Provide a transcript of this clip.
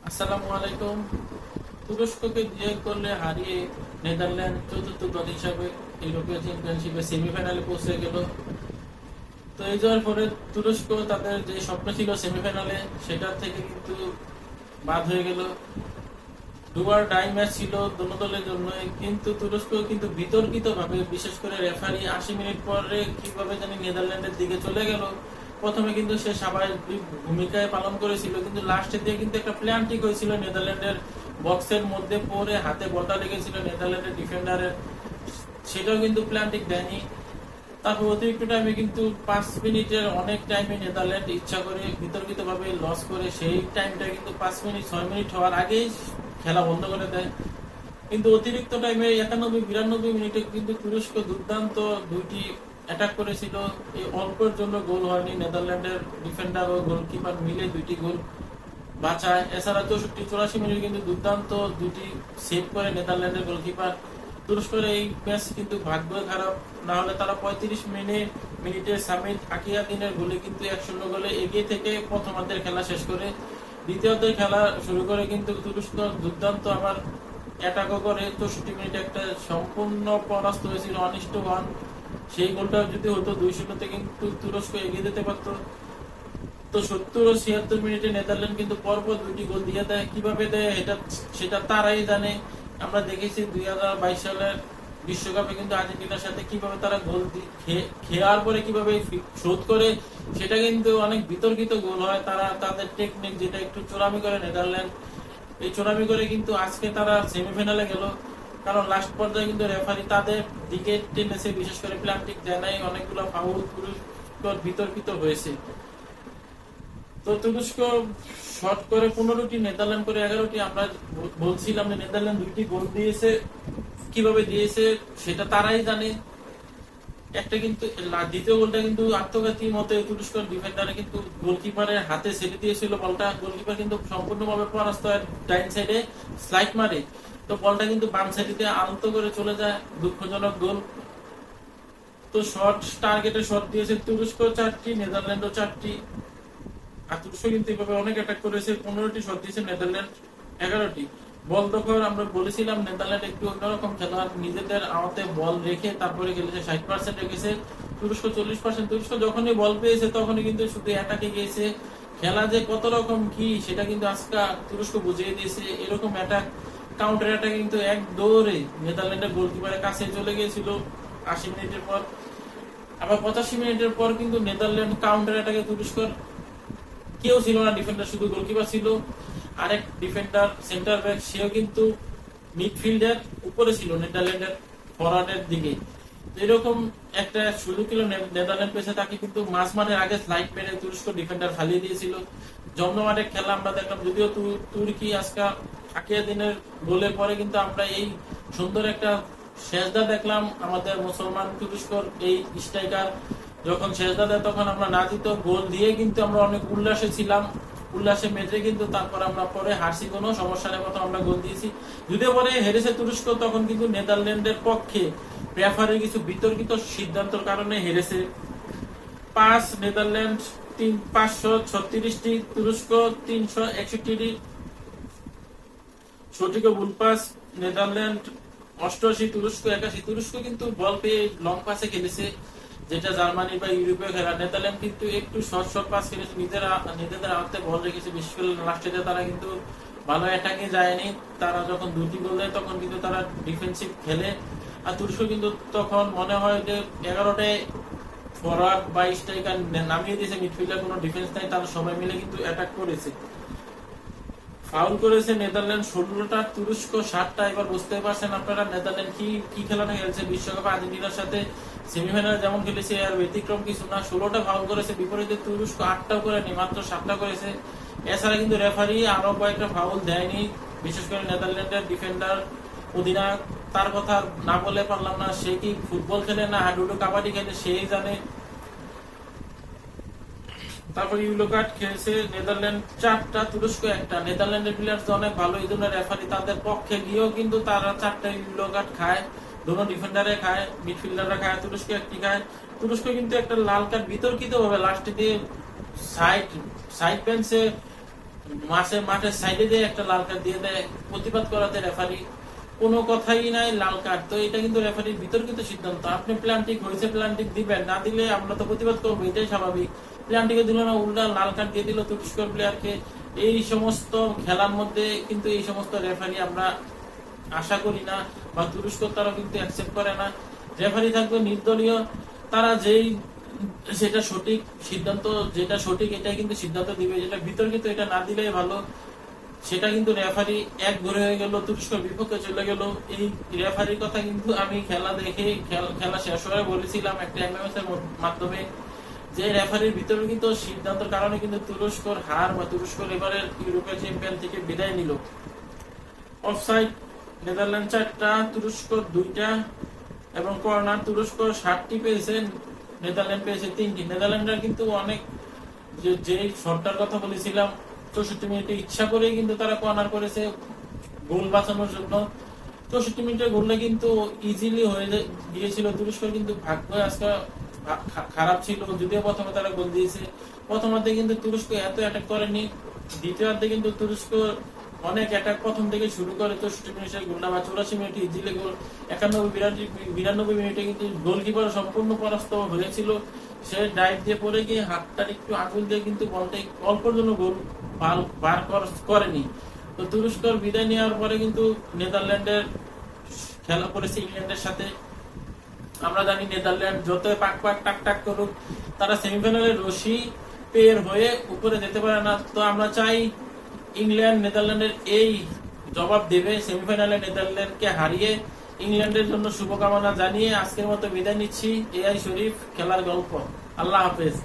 আসসালামু আলাইকুম। তুরস্ককে বিজয় করলে হারিয়ে নেদারল্যান্ড চতুর্থ দল হিসাবে ইউরোপীয় চ্যাম্পিয়নশিপে সেমিফাইনালে পৌঁছে গেল। তো এই জয়ের পরে তুরস্ক তাদের যে স্বপ্ন ছিল সেমিফাইনালে, সেটার থেকে কিন্তু বাদ হয়ে গেল। দুবার ডাই ম্যাচ ছিল দোনো দলের জন্য, কিন্তু তুরস্ক কিন্তু বিতর্কিত ভাবে, বিশেষ করে রেফারি 80 মিনিট পরে কিভাবে জানি নেদারল্যান্ডের দিকে চলে গেল। প্রথমে কিন্তু সে স্বাভাবিক ভূমিকায় পালন করেছিল, কিন্তু লাস্টে দিয়ে কিন্তু একটা প্ল্যান ঠিক হয়েছিল নেদারল্যান্ডের বক্সের মধ্যে পড়ে হাতে বলটা লেগেছিল নেদারল্যান্ডের ডিফেন্ডারের, সেটাও কিন্তু প্ল্যান ঠিক দেয়নি। তারপর অতিরিক্ত টাইমে কিন্তু 5 মিনিটের অনেক টাইমে নেদারল্যান্ড ইচ্ছা করে বিতর্কিত ভাবে লস করে, সেই টাইমটা কিন্তু 5 মিনিট 6 মিনিট হওয়ার আগেই খেলা বন্ধ করে দেয়। কিন্তু অতিরিক্ত টাইমে 91-92 মিনিটে কিন্তু তুরস্ক দুর্দান্ত দুইটি অ্যাটাক করেছিল। এই অল্পের জন্য গোল হয়নি, নেদারল্যান্ডের ডিফেন্ডার ও গোলকিপার মিলে দুইটি গোল বাঁচায়। এছাড়া 64-84 মিনিট কিন্তু দুর্দান্ত দুটি সেভ করে নেদারল্যান্ডের গোলকিপার। তুরস্কের এই ম্যাচ কিন্তু ভাগ্য খারাপ, না হলে তারা 35 মিনিটে সামিট আকিয়াদিনের গোলে কিন্তু 1-0 গোলে এগিয়ে থেকে প্রথমার্ধের খেলা শেষ করে দ্বিতীয়ার্ধের খেলা শুরু করে। কিন্তু তুরস্ক দুর্দান্ত আবার অ্যাটাকও করে। 64 মিনিটে একটা সম্পূর্ণ পরাস্ত হয়েছিল অনিষ্ট ওয়ান, সেই গোলটা যদি হতো 2-0-তে কিন্তু তুরস্ক এগিয়ে যেতে পারতো। তো 70 ও 76 মিনিটে নেদারল্যান্ড কিন্তু পরপর দুটি গোল দিয়ে দেয়। কিভাবে দেয় সেটা তারাই জানে। আমরা দেখেছি 2022 সালের বিশ্বকাপে কিন্তু আর্জেন্টিনার সাথে কিভাবে তারা গোল খেয়ার পরে কিভাবে শোধ করে, সেটা কিন্তু অনেক বিতর্কিত গোল হয়। তারা তাদের টেকনিক যেটা একটু চোরামি করে নেদারল্যান্ড, এই চোরামি করে কিন্তু আজকে তারা সেমিফাইনালে গেল। কারণ লাস্ট পর্যায়ে কিন্তু রেফারি তাদের দিকে টেনেছে, বিশেষ করে প্লান্টিক দেয় নাই, অনেকগুলো ফাউল বিতর্কিত হয়েছে। তো তুরস্ক শট করে 15টি, নেদারল্যান্ড করে 11টি। আমরা বলছিলাম যে নেদারল্যান্ড দুইটি গোল দিয়েছে, কিভাবে দিয়েছে সেটা তারাই জানে। একটা কিন্তু দ্বিতীয় গোলটা কিন্তু আত্মঘাতী মতে তুরস্কের ডিফেন্ডারে কিন্তু গোলকিপারের হাতে ছেড়ে দিয়েছিল বলটা, গোলকিপার কিন্তু সম্পূর্ণভাবে পরাস্ত হয়, ডাইন সাইডে স্লাইড মারে, তো বলটা কিন্তু বাম সাইডে আনত করে চলে যায়, দুঃখজনক গোল। তো শর্ট টার্গেটে শট দিয়েছে তুরস্ক 4টি, নেদারল্যান্ডও 4টি। আর তুরস্ক কিন্তু এভাবে অনেক অ্যাটাক করেছে, 15টি শট দিয়েছে নেদারল্যান্ড 11টি। বল দখল আমরা বলেছিলাম নেদারল্যান্ড একটু অন্যরকম খেলা, নিজেদের আওতে বল রেখে তারপরে খেলেছে, 60% রেখেছে, তুরস্ক 40%। তুরস্ক যখনই বল পেয়েছে তখনই কিন্তু শুধু অ্যাটাকে গিয়েছে। খেলা যে কত রকম কি সেটা কিন্তু আজকে তুরস্ক বুঝিয়ে দিয়েছে। এরকম অ্যাটাক, কাউন্টার অ্যাটাক কিন্তু এক দৌড়ে নেদারল্যান্ডের গোলকিপারের কাছে চলে গিয়েছিল 80 মিনিটের পর। আবার 85 মিনিটের পর কিন্তু নেদারল্যান্ড কাউন্টার অ্যাটাকে তুরস্কর কেউ ছিল না, ডিফেন্ডার শুধু গোলকিপার ছিল। আরেক ডিফেন্ডার সেন্টার ব্যাক, সেও কিন্তু মিডফিল্ডের উপরে ছিল নেদারল্যান্ডের ফরওয়ার্ডের দিকে। এরকম একটা সুযোগ ছিল নেদারল্যান্ড পেয়েছে, তাকে কিন্তু মাঝ মাঠের আগে স্লাইড মেরে তুরস্ক ডিফেন্ডার ফালিয়ে দিয়েছিল। জমজমাটে খেলা আমরা দেখলাম, যদিও তুর্কি আজকে আকিয়া দিনের গোলের পরে কিন্তু আমরা এই সুন্দর একটা শেষদা দেখলাম। আমাদের মুসলমান তুরস্কর এই স্ট্রাইকার যখন শেষদা দেয় তখন আমরা না দিত গোল দিয়ে কিন্তু আমরা অনেক উল্লাসে ছিলাম, উল্লাসে মেতে কিন্তু তারপর আমরা পরে হারছি, কোনো সমস্যা নেই, প্রথম আমরা গোল দিয়েছি। যদিও পরে হেরেছে তুরস্ক, তখন কিন্তু নেদারল্যান্ডের পক্ষে রেফারির কিছু বিতর্কিত সিদ্ধান্তের কারণে হেরেছে। 5 নেদারল্যান্ড 536টি, তুরস্ক 361টি। সঠিক ভুল পাস নেদারল্যান্ড 88, তুরস্ক 81। তুরস্ক কিন্তু বল পেয়ে লং পাসে খেলেছে, যেটা জার্মানি বা ইউরোপীয় খেলা। নেদারল্যান্ড কিন্তু একটু শর্ট শর্ট পাস খেলেছে, নিজেদের হাতে বল রেখেছে, বিশেষ করে লাস্টে তারা কিন্তু ভালো অ্যাটাকে যায়নি। তারা যখন দুটি গোল দেয় তখন কিন্তু তারা ডিফেন্সিভ খেলে। আর তুরস্ক কিন্তু তখন মনে হয় যে 11টায় ফরওয়ার্ড বা স্ট্রাইকার নামিয়ে দিয়েছে, মিডফিল্ডার কোনো ডিফেন্স নাই, তারা সবাই মিলে কিন্তু অ্যাটাক করেছে। ফাউল করেছে নেদারল্যান্ড 16টা, তুরস্ক 7টা। এবার বুঝতে পারছেন আপনারা নেদারল্যান্ড কি খেলাটা খেলছে। বিশ্বকাপে আর্জেন্টিনার সাথে সেমিফাইনালে যেমন খেলেছে আর ব্যতিক্রম কিছু না, 16টা ফাউল করেছে, বিপরীতে তুরস্ক 8টাও করেনি, মাত্র 7টা করেছে। এছাড়া কিন্তু রেফারি আরো কয়েকটা ফাউল দেয়নি, বিশেষ করে নেদারল্যান্ডের ডিফেন্ডার অধিনায়ক, তার কথা না বলে পারলাম না। সে কি ফুটবল খেলে না হাডুডু কাবাডি খেলে সেই জানে। তারপর ইউলো কার্ড খেলছে নেদারল্যান্ড 4টা, তুরস্ক 1টা। নেদারল্যান্ডের প্লেয়ার অনেক ভালো, এই জন্য রেফারি তাদের পক্ষে গিয়েও কিন্তু তারা 4টা ইউলো কার্ড খায়, দুটো ডিফেন্ডারে খায়, মিডফিল্ডাররা খায়, তুরস্ক একটি খায়। তুরস্ক কিন্তু একটা লাল কার্ড বিতর্কিত ভাবে লাস্টে দিয়ে সাইড বেঞ্চে মাঠের সাইডে দিয়ে একটা লাল কার্ড দিয়ে দেয় প্রতিবাদ করাতে রেফারি কোনো কথাই নাই, লাল কার্ড। তো এটা কিন্তু রেফারির বিতর্কিত সিদ্ধান্ত। আপনি প্ল্যান্টিক হয়েছে, প্ল্যান্টিক দিবেন, না দিলে আমরা তো প্রতিবাদ করবো, এটাই স্বাভাবিক। প্ল্যান্টিকে দিল না, উল্টা লাল কার্ড দিয়ে দিল তুরস্কর প্লেয়ারকে। এই সমস্ত খেলার মধ্যে কিন্তু এই সমস্ত রেফারি আমরা আশা করি না, বা তুরস্ক তারা কিন্তু অ্যাকসেপ্ট করে না। রেফারি থাকবে নির্দলীয়, তারা যেটা সঠিক সিদ্ধান্ত, যেটা সঠিক এটাই কিন্তু সিদ্ধান্ত দিবে, যেটা বিতর্কিত এটা না দিলেই ভালো। সেটা কিন্তু রেফারি এক ঘুরে হয়ে গেল, তুরস্কের বিপক্ষে চলে গেল। এই রেফারির কথা কিন্তু আমি খেলা দেখে খেলা শেষ হয়ে বলেছিলাম একটা এমএমএস এর মাধ্যমে, যে রেফারির বিতর্কিত সিদ্ধান্তের কারণে কিন্তু তুরস্কর হার, বা তুরস্ক এবারের ইউরোপীয় চ্যাম্পিয়ন থেকে বিদায় নিল। অফসাইড নেদারল্যান্ড 4টা, তুরস্ক 2টা, এবং কর্নার তুরস্ক 60টি পেয়েছে, নেদারল্যান্ড পেয়েছে 3টি। নেদারল্যান্ডরা কিন্তু অনেক, যে শটটার কথা বলেছিলাম 64 মিনিটে ইচ্ছা করেই কিন্তু তারা কর্নার করেছে গোল বাঁচানোর জন্য। 64 মিনিটের গোলটা কিন্তু ইজিলি হয়ে গিয়েছিল। তুরস্ক কিন্তু ভাগ্য আজকে খারাপ ছিল, যদিও প্রথমে তারা গোল দিয়েছে। প্রথমার্ধে কিন্তু তুরস্ক এত অ্যাটাক করেনি, দ্বিতীয়ার্ধে কিন্তু তুরস্ক অনেক অ্যাটাক প্রথম থেকে শুরু করে। 64 মিনিটের গোলটা, বা 84 মিনিটে ইজিলি গোল। 91-92 মিনিটে কিন্তু গোলকিপার সম্পূর্ণ পরাস্ত হয়েছিল। সে ডাইভ দিয়ে পড়ে গিয়ে হাতটার একটু আঙুল দিয়ে কিন্তু বলটা অল্পর জন্য গোল বার করেনি। তো তুরস্কর বিদায় নেওয়ার পরে কিন্তু নেদারল্যান্ডের খেলা পড়েছে ইংল্যান্ডের সাথে। আমরা জানি নেদারল্যান্ড যত পাক টাক টাক করুক, তারা সেমিফাইনালে রশি পের হয়ে উপরে যেতে পারে না। তো আমরা চাই ইংল্যান্ড নেদারল্যান্ডের এই জবাব দেবে সেমিফাইনালে নেদারল্যান্ডকে হারিয়ে। ইংল্যান্ডের জন্য শুভকামনা জানিয়ে আজকের মতো বিদায় নিচ্ছি। এআই শরীফ খেলার গল্প। আল্লাহ হাফেজ।